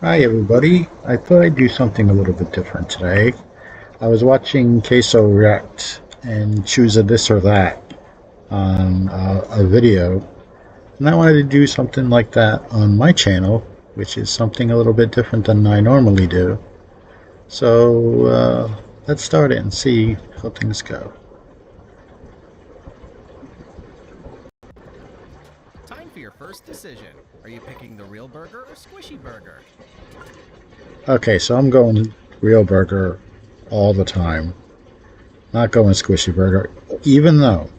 Hi everybody. I thought I'd do something a little bit different today. I was watching Queso react and choose a this or that on a video, and I wanted to do something like that on my channel, which is something a little bit different than I normally do. So let's start it and see how things go. Time for your first decision. Are you picking the real burger or squishy burger? Okay, so I'm going real burger all the time, not going squishy burger, even though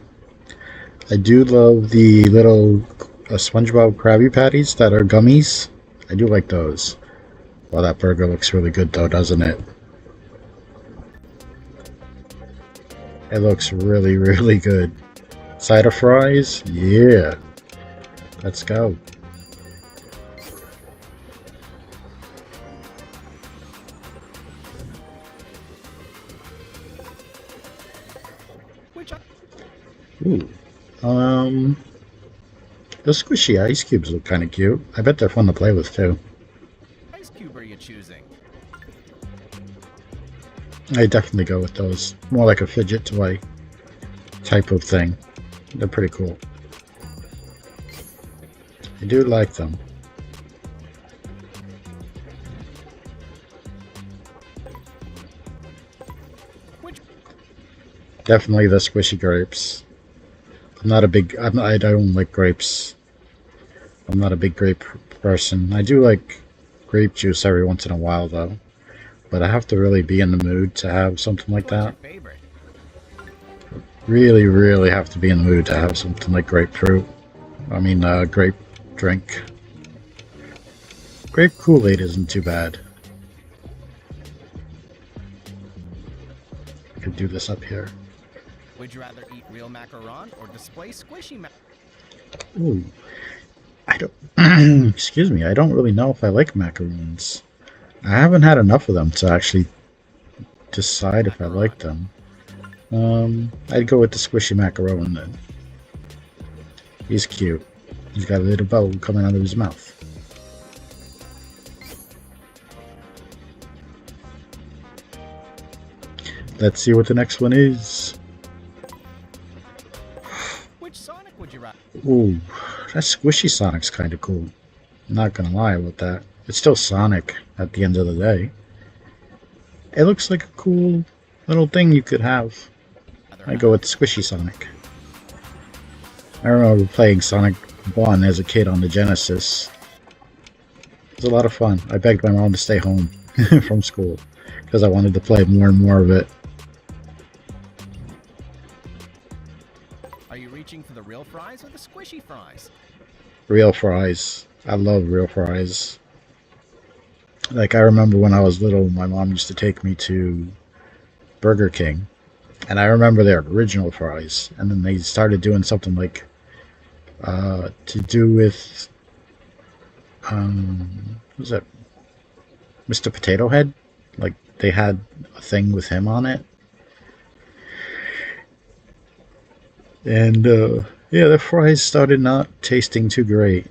I do love the little SpongeBob Krabby Patties that are gummies. I do like those. Well, that burger looks really good though, doesn't it? It looks really, really good. Side of fries? Yeah. Let's go. Which Ooh. Um, the squishy ice cubes look kind of cute. I bet they're fun to play with too. ice cube are you choosing? I definitely go with those. More like a fidget toy type of thing. They're pretty cool. I do like them. Which Definitely the squishy grapes. I don't like grapes. I'm not a big grape person. I do like grape juice every once in a while though. But I have to really be in the mood to have something like one's your that. favorite? Really, really have to be in the mood to have something like grapefruit. Grape drink. Grape Kool-Aid isn't too bad. I could do this up here. Would you rather eat real macaron or display squishy Ooh, I don't. Excuse me. I don't really know if I like macaroons. I haven't had enough of them to actually decide if I macaron? like them. I'd go with the squishy macaron then. He's cute. He's got a little bow coming out of his mouth. Let's see what the next one is. Which Sonic would you rather? Ooh, that squishy Sonic's kind of cool. I'm not gonna lie about that. It's still Sonic at the end of the day. It looks like a cool little thing you could have. I go with Have? Squishy Sonic. I remember playing Sonic 1 as a kid on the Genesis. It was a lot of fun. I begged my mom to stay home from school because I wanted to play more and more of it. Are you reaching for the real fries or the squishy fries? Real fries. I love real fries. Like, I remember when I was little, my mom used to take me to Burger King, and I remember their original fries, and then they started doing something like to do with what was that, Mr. Potato Head? Like they had a thing with him on it, and yeah, the fries started not tasting too great.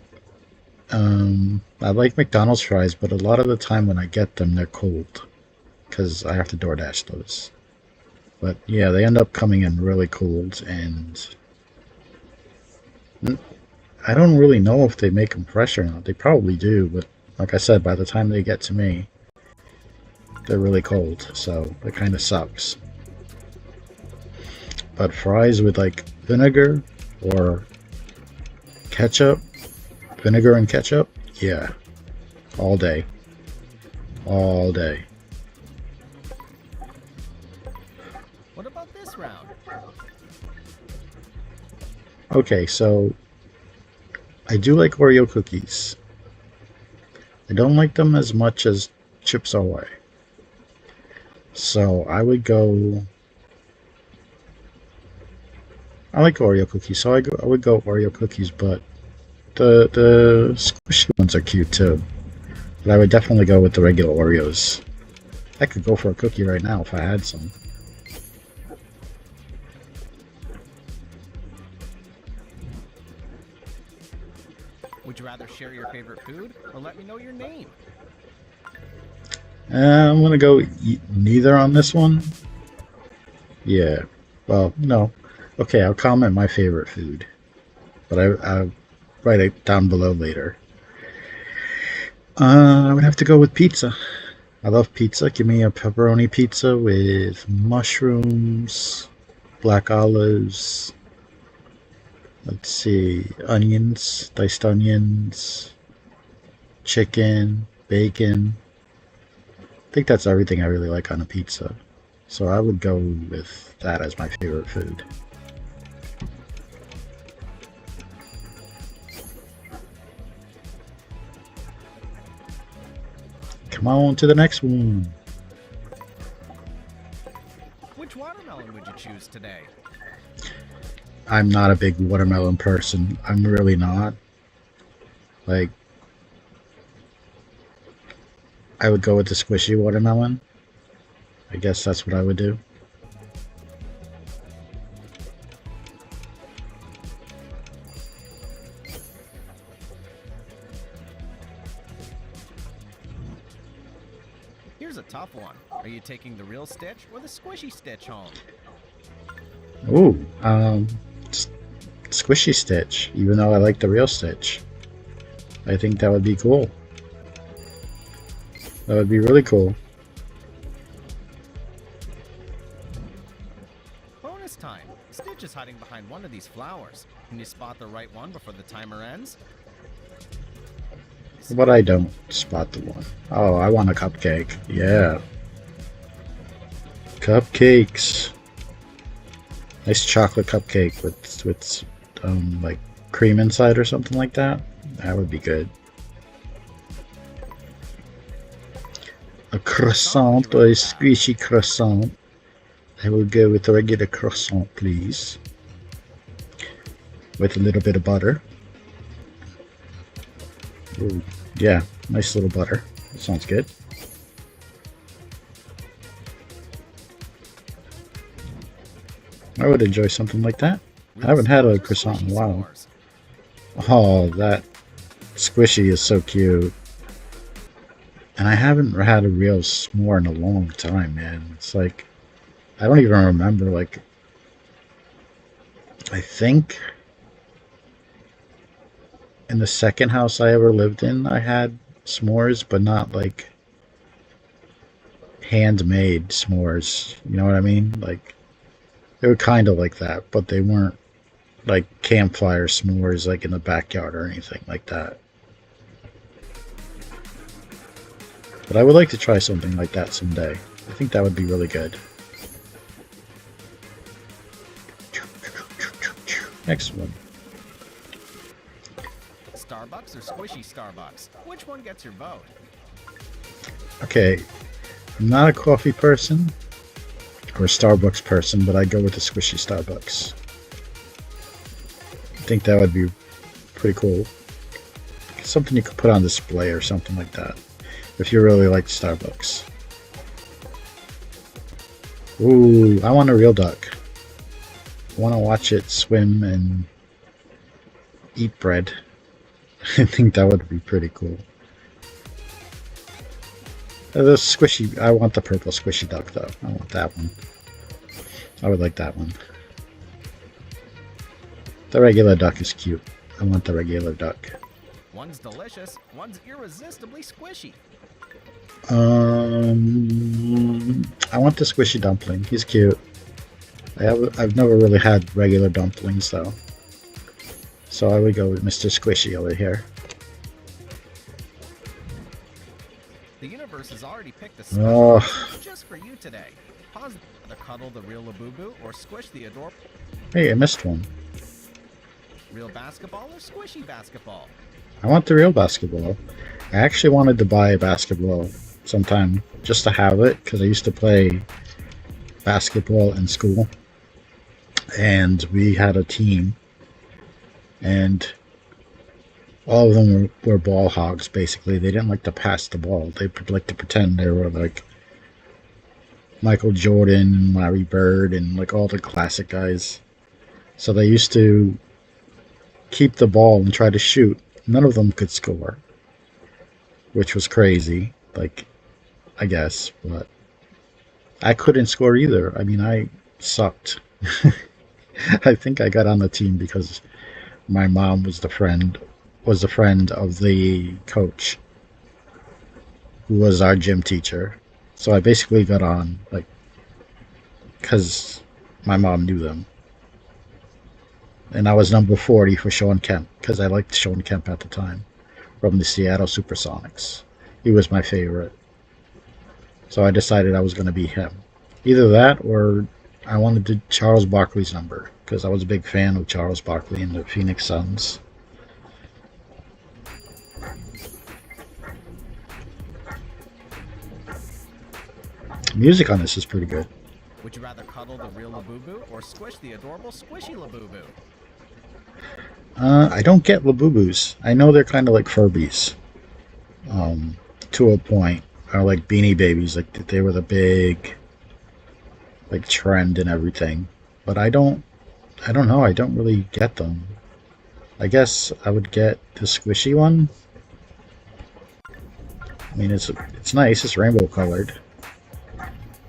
I like McDonald's fries, but a lot of the time when I get them, they're cold because I have to DoorDash those. But yeah, they end up coming in really cold, and I don't really know if they make them fresh or not. They probably do, but like I said, by the time they get to me, they're really cold, so it kind of sucks. But fries with like vinegar or ketchup, vinegar and ketchup, yeah, all day, all day. What about this round? Okay, so I do like Oreo cookies. I don't like them as much as Chips Ahoy. So I like Oreo cookies, so I would go Oreo cookies, but the squishy ones are cute too. But I would definitely go with the regular Oreos. I could go for a cookie right now if I had some. Would you rather share your favorite food or let me know your name? I'm gonna go neither on this one. Yeah. Well, no. Okay, I'll comment my favorite food, but I'll write it down below later. I would have to go with pizza. I love pizza. Give me a pepperoni pizza with mushrooms, black olives. Let's see, onions, diced onions, chicken, bacon. I think that's everything I really like on a pizza. So I would go with that as my favorite food. Come on to the next one. Which watermelon would you choose today? I'm not a big watermelon person. I'm really not. Like, I would go with the squishy watermelon. I guess that's what I would do. Here's a tough one. Are you taking the real Stitch or the squishy Stitch home? Ooh, squishy Stitch, even though I like the real Stitch. I think that would be cool. That would be really cool. Bonus time. Stitch is hiding behind one of these flowers. Can you spot the right one before the timer ends? But I don't spot the one. Oh, I want a cupcake. Yeah. Cupcakes. Nice chocolate cupcake with like cream inside or something like that. That would be good. A croissant or a squishy croissant. I will go with a regular croissant, please. With a little bit of butter. Ooh, yeah, nice little butter. That sounds good. I would enjoy something like that. I haven't had a croissant in a while. Oh, that squishy is so cute. And I haven't had a real s'more in a long time, man. It's like, I don't even remember, like, I think in the second house I ever lived in, I had s'mores, but not like handmade s'mores. You know what I mean? Like, they were kind of like that, but they weren't like campfire s'mores like in the backyard or anything like that. But I would like to try something like that someday. I think that would be really good. Next one. Starbucks or squishy Starbucks? Which one gets your vote? Okay, I'm not a coffee person or a Starbucks person, but I go with the squishy Starbucks. I think that would be pretty cool. Something you could put on display or something like that, if you really like Starbucks. Ooh, I want a real duck. I want to watch it swim and eat bread. I think that would be pretty cool. The squishy, I want the purple squishy duck though. I want that one. I would like that one. The regular duck is cute. I want the regular duck. One's delicious, one's irresistibly squishy. I want the squishy dumpling. He's cute. I've never really had regular dumplings though. So I would go with Mr. Squishy over here. The universe has already picked a Oh. special just for you today. Pause to cuddle the real Labubu or squish the adorable Hey, I missed one. real basketball or squishy basketball. I want the real basketball. I actually wanted to buy a basketball sometime just to have it because I used to play basketball in school. And we had a team. And all of them were ball hogs, basically. They didn't like to pass the ball. They like to pretend they were like Michael Jordan, Larry Bird, and like all the classic guys. So they used to keep the ball and try to shoot. None of them could score, which was crazy. Like, I guess, but I couldn't score either. I mean, I sucked. I think I got on the team because my mom was the friend of the coach who was our gym teacher. So I basically got on like because my mom knew them, and I was number 40 for Sean Kemp because I liked Sean Kemp at the time from the Seattle Supersonics. He was my favorite, so I decided I was going to be him. Either that or I wanted Charles Barkley's number because I was a big fan of Charles Barkley and the Phoenix Suns. The music on this is pretty good. Would you rather cuddle the real Labubu or squish the adorable squishy Labubu? I don't get Labubus. I know they're kind of like Furbies, to a point, or like Beanie Babies. Like they were the big, like trend and everything. But I don't know. I don't really get them. I guess I would get the squishy one. I mean, it's nice. It's rainbow colored.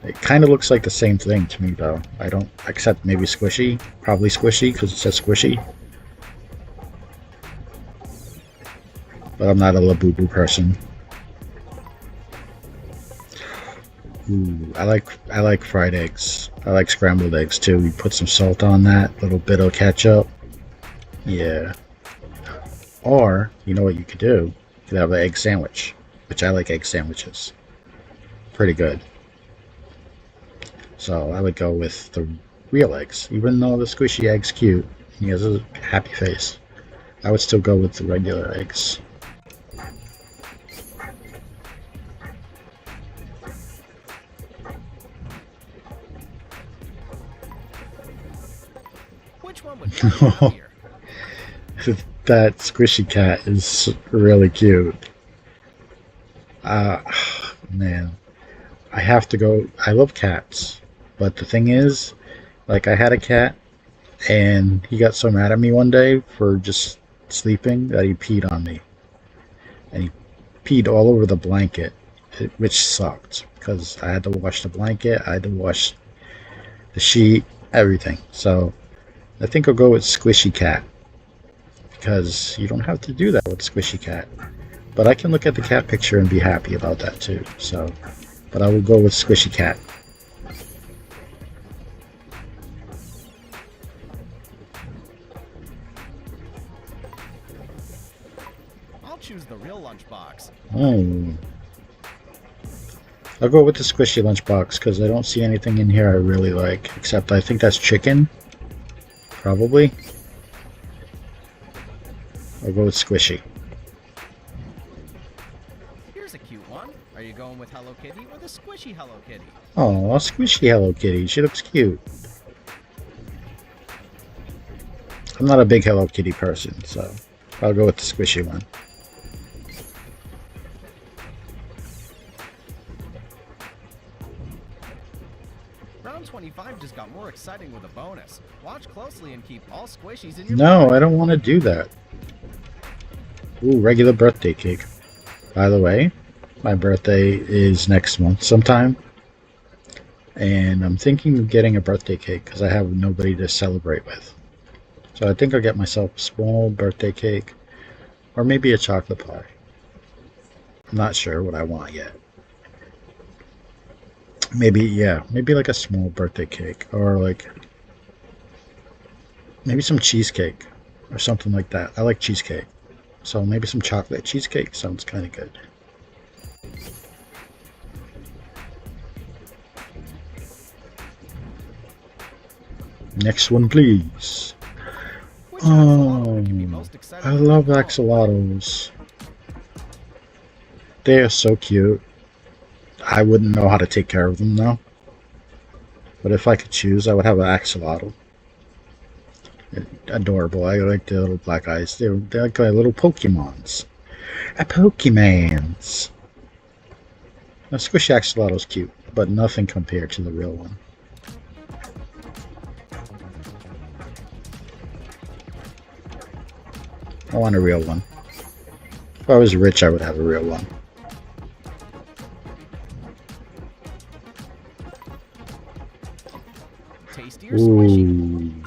It kind of looks like the same thing to me, though. I don't, except maybe squishy. Probably squishy because it says squishy. But I'm not a Labubu person. Ooh, I like fried eggs. I like scrambled eggs too. You put some salt on that, little bit of ketchup. Yeah. Or you know what you could do? You could have an egg sandwich, which I like egg sandwiches. Pretty good. So I would go with the real eggs, even though the squishy egg's cute. He has a happy face. I would still go with the regular eggs. Which one would you happier? That squishy cat is really cute. Uh, man, I have to go. I love cats, but the thing is, like, I had a cat, and he got so mad at me one day for just sleeping that he peed on me, and he peed all over the blanket, which sucked because I had to wash the blanket, I had to wash the sheet, everything. So I think I'll go with Squishy Cat because you don't have to do that with Squishy Cat. But I can look at the cat picture and be happy about that too. So, but I will go with Squishy Cat. I'll choose the real lunchbox. Oh, I'll go with the Squishy Lunchbox because I don't see anything in here I really like, except I think that's chicken. Probably. I'll go with Squishy. Here's a cute one. Are you going with Hello Kitty or the squishy Hello Kitty? Oh, Squishy Hello Kitty. She looks cute. I'm not a big Hello Kitty person, so I'll go with the squishy one. Round 25 just got more exciting with a bonus. Watch closely and keep all squishies in your No, bag. I don't want to do that. Ooh, regular birthday cake. By the way, my birthday is next month sometime. And I'm thinking of getting a birthday cake because I have nobody to celebrate with. So I think I'll get myself a small birthday cake or maybe a chocolate pie. I'm not sure what I want yet. Maybe, yeah, maybe like a small birthday cake or like maybe some cheesecake or something like that. I like cheesecake. So maybe some chocolate cheesecake sounds kind of good. Next one, please. Which axolotl Oh, would you be most excited I to love take home? axolotls. They are so cute. I wouldn't know how to take care of them though. But if I could choose, I would have an axolotl. Adorable. I like the little black eyes. They're like little Pokemons. A Pokemans. A squishy axolotl's cute, but nothing compared to the real one. I want a real one. If I was rich, I would have a real one. they're squishy.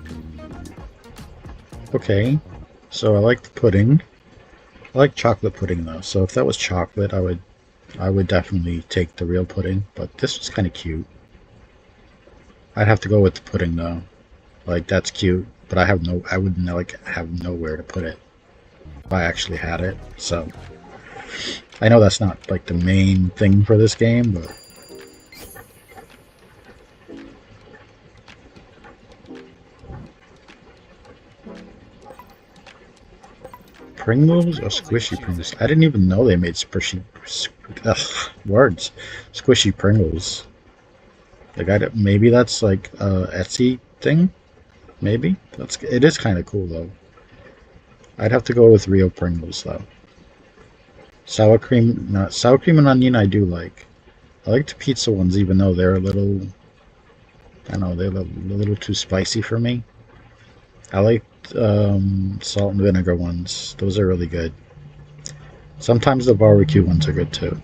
Ooh. Okay. So I like the pudding. I like chocolate pudding though. So if that was chocolate, I would definitely take the real pudding. But this was kind of cute. I'd have to go with the pudding though. Like that's cute, but I wouldn't like have nowhere to put it if I actually had it. So I know that's not like the main thing for this game, but Pringles or squishy Pringles? I didn't even know they made words, squishy Pringles. Like maybe that's like a Etsy thing. Maybe it is kind of cool though. I'd have to go with real Pringles though. Sour cream and onion I do like. I like the pizza ones even though they're a little, I don't know, they're a little too spicy for me. I like salt and vinegar ones. Those are really good. Sometimes the barbecue ones are good too.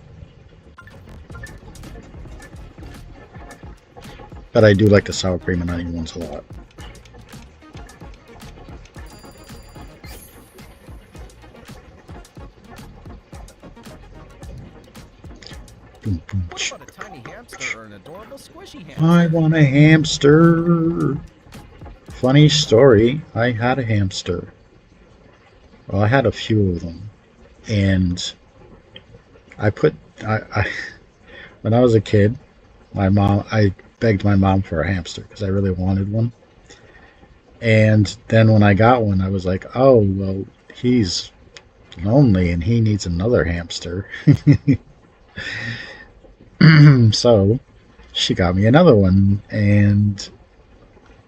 But I do like the sour cream and onion ones a lot. What about a tiny hamster or an adorable squishy hamster? I want a hamster. Funny story, I had a hamster. Well, I had a few of them. And I when I was a kid, I begged my mom for a hamster because I really wanted one. And then when I got one, I was like, oh, well, he's lonely and he needs another hamster. So she got me another one, and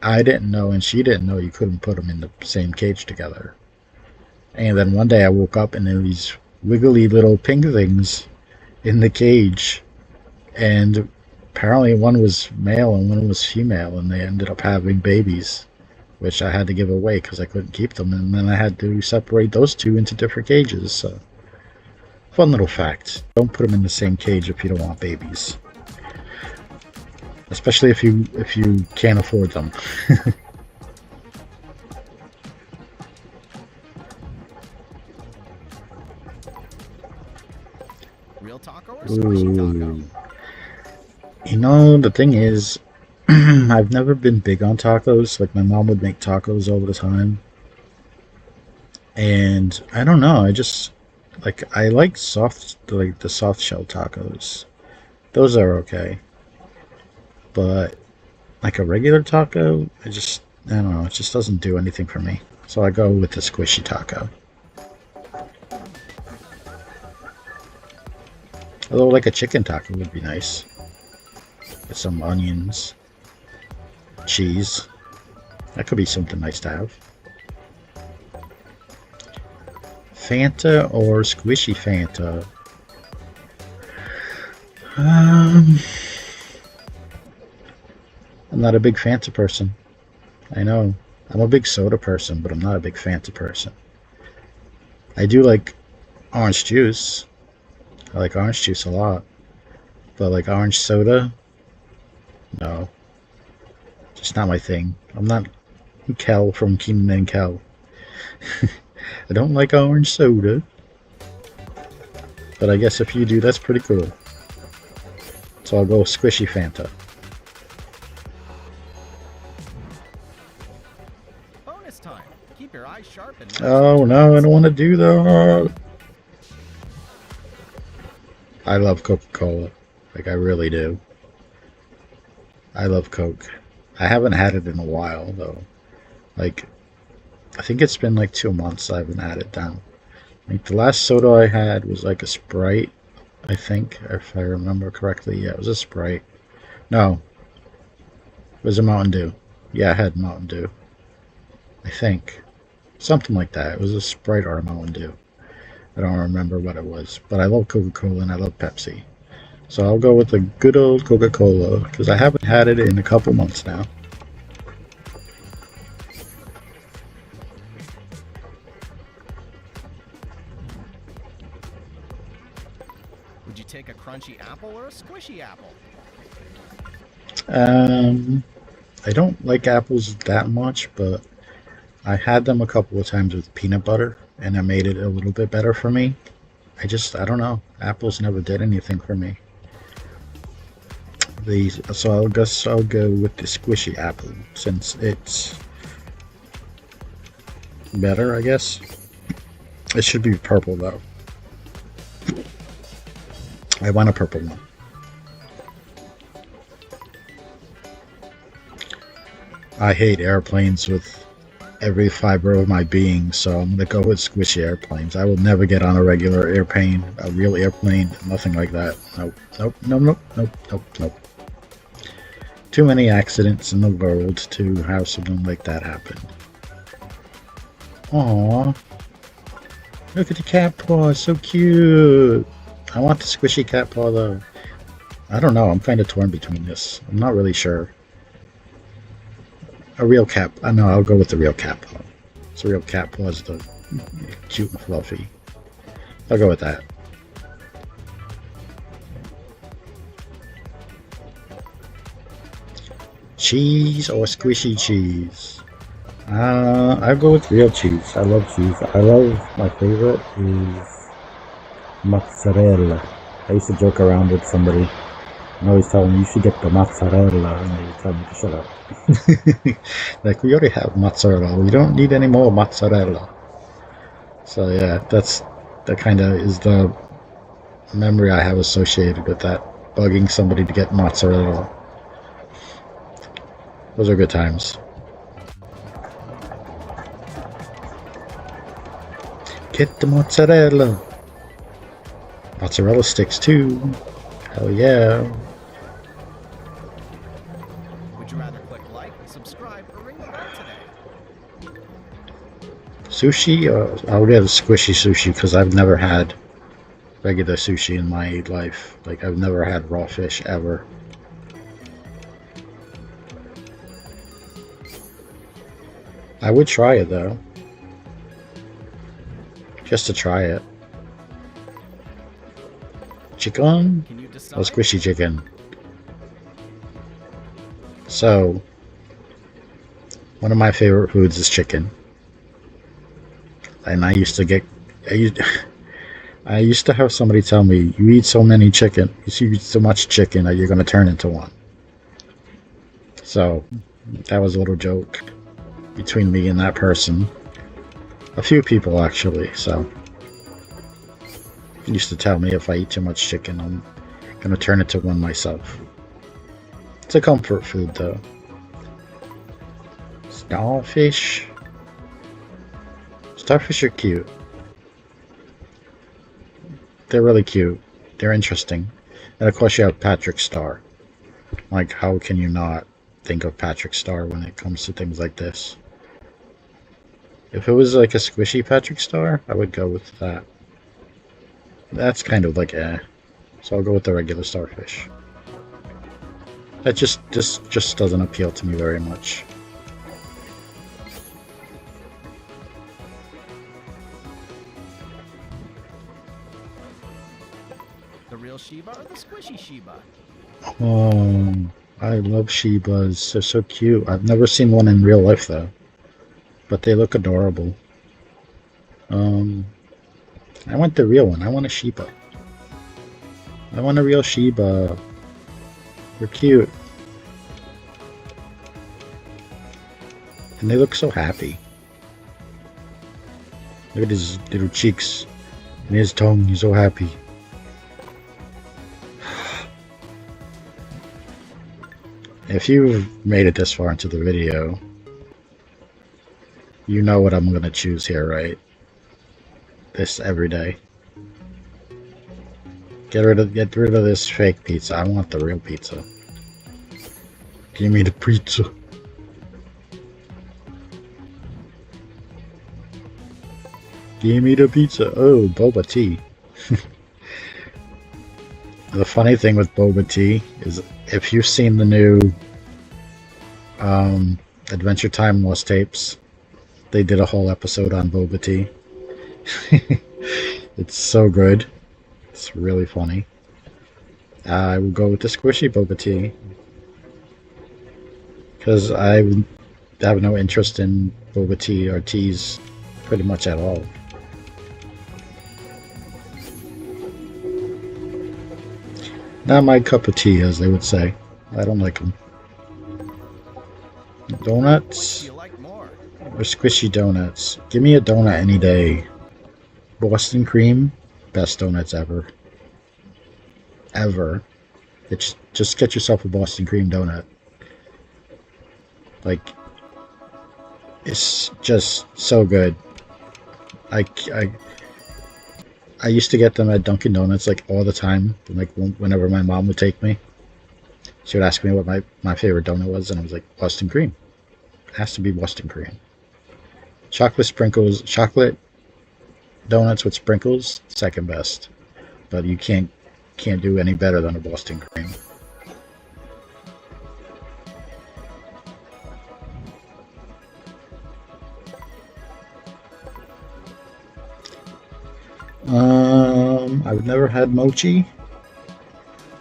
I didn't know, and she didn't know you couldn't put them in the same cage together. And then one day I woke up and there were these wiggly little pink things in the cage, and apparently one was male and one was female, and they ended up having babies, which I had to give away because I couldn't keep them, and then I had to separate those two into different cages. So, fun little fact: don't put them in the same cage if you don't want babies, especially if you can't afford them. Real taco or squishy taco? You know, the thing is, I've never been big on tacos. Like, my mom would make tacos all the time. And I don't know, I like the soft shell tacos. Those are okay. But, like a regular taco, I don't know, it just doesn't do anything for me. So I go with the squishy taco. Although, like a chicken taco would be nice. With some onions, cheese. That could be something nice to have. Fanta or squishy Fanta? I'm not a big Fanta person. I know. I'm a big soda person, but I'm not a big Fanta person. I do like orange juice. I like orange juice a lot. But like orange soda? No. Just not my thing. I'm not Kel from Keenan and Kel. I don't like orange soda. But I guess if you do, that's pretty cool. So I'll go squishy Fanta. Bonus time. Keep your eyes sharp and Oh no, I don't want to do that. I love Coca-Cola. Like, I really do. I love Coke. I haven't had it in a while, though. Like, I think it's been like 2 months I haven't had it down. Like, the last soda I had was like a Sprite, I think, if I remember correctly. Yeah, it was a Sprite. No, it was a Mountain Dew. Yeah, I had Mountain Dew. I think. Something like that. It was a Sprite or a Mountain Dew. I don't remember what it was. But I love Coca-Cola and I love Pepsi. So I'll go with the good old Coca-Cola, because I haven't had it in a couple months now. would you take a crunchy apple or a squishy apple? I don't like apples that much, but I had them a couple of times with peanut butter, and it made it a little bit better for me. I don't know. Apples never did anything for me. So I guess I'll go with the squishy apple since it's better, I guess. It should be purple though. I want a purple one. I hate airplanes with every fiber of my being, so I'm gonna go with squishy airplanes. I will never get on a regular airplane, a real airplane, nothing like that. Nope, nope, nope, nope, nope, nope, nope. Too many accidents in the world to have something like that happen. Aww. Look at the cat paw, so cute. I want the squishy cat paw though. I don't know, I'm kind of torn between this. I'm not really sure. A real cat. I know, I'll go with the real cat paw. It's a real cat paw, is the cute and fluffy. I'll go with that. Cheese or squishy cheese? I'll go with real cheese. I love cheese. My favorite is mozzarella. I used to joke around with somebody and always tell them you should get the mozzarella, and they would tell me to shut up. Like, we already have mozzarella. We don't need any more mozzarella. So yeah, that kind of is the memory I have associated with that. Bugging somebody to get mozzarella. Those are good times. Get the mozzarella. Mozzarella sticks too. Hell yeah. Would you rather click like, subscribe, or ring the bell today? Sushi? I'll get a squishy sushi because I've never had regular sushi in my life. Like, I've never had raw fish ever. I would try it though. Just to try it. Chicken? Can you decide? Oh, squishy chicken. So, one of my favorite foods is chicken. And I used to have somebody tell me, you eat so many chicken, you eat so much chicken that you're going to turn into one. So, that was a little joke between me and that person. A few people actually, so. He used to tell me if I eat too much chicken, I'm going to turn into one myself. It's a comfort food though. Starfish. Starfish are cute. They're really cute. They're interesting. And of course you have Patrick Star. Like, how can you not think of Patrick Star when it comes to things like this? If it was like a squishy Patrick Star, I would go with that. That's kind of like so I'll go with the regular starfish. That just doesn't appeal to me very much. The real Shiba or the squishy Shiba? Oh, I love Shibas. They're so cute. I've never seen one in real life though, but they look adorable. I want the real one. I want a Shiba. I want a real Shiba. They're cute. And they look so happy. Look at his little cheeks and his tongue. He's so happy. If you've made it this far into the video, you know what I'm going to choose here, right? This every day. Get rid of this fake pizza. I want the real pizza. Give me the pizza. Give me the pizza. Oh, boba tea. The funny thing with boba tea is, if you've seen the new Adventure Time Lost Tapes, they did a whole episode on boba tea. It's so good. It's really funny. I will go with the squishy boba tea. because I have no interest in boba tea or teas pretty much at all. Not my cup of tea, as they would say. I don't like them. Which do Donuts you like more? or squishy donuts? Give me a donut any day. Boston cream, best donuts ever. Ever. Just get yourself a Boston cream donut. Like, it's just so good. I, I, I used to get them at Dunkin' Donuts like all the time. Like whenever my mom would take me, she would ask me what my favorite donut was, and I was like, Boston cream. It has to be Boston cream. Chocolate sprinkles, chocolate donuts with sprinkles, second best. But you can't do any better than a Boston cream. I've never had mochi.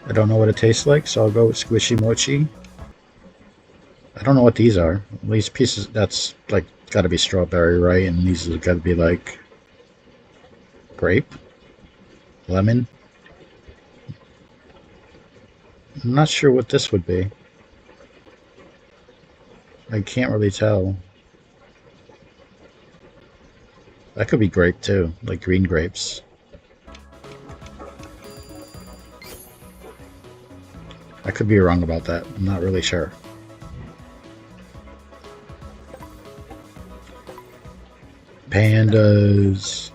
I don't know what it tastes like, so I'll go with squishy mochi. I don't know what these are. These pieces, that's like got to be strawberry, right? And these have got to be like grape, lemon. I'm not sure what this would be. I can't really tell. That could be grape too, like green grapes. I could be wrong about that. I'm not really sure. Pandas.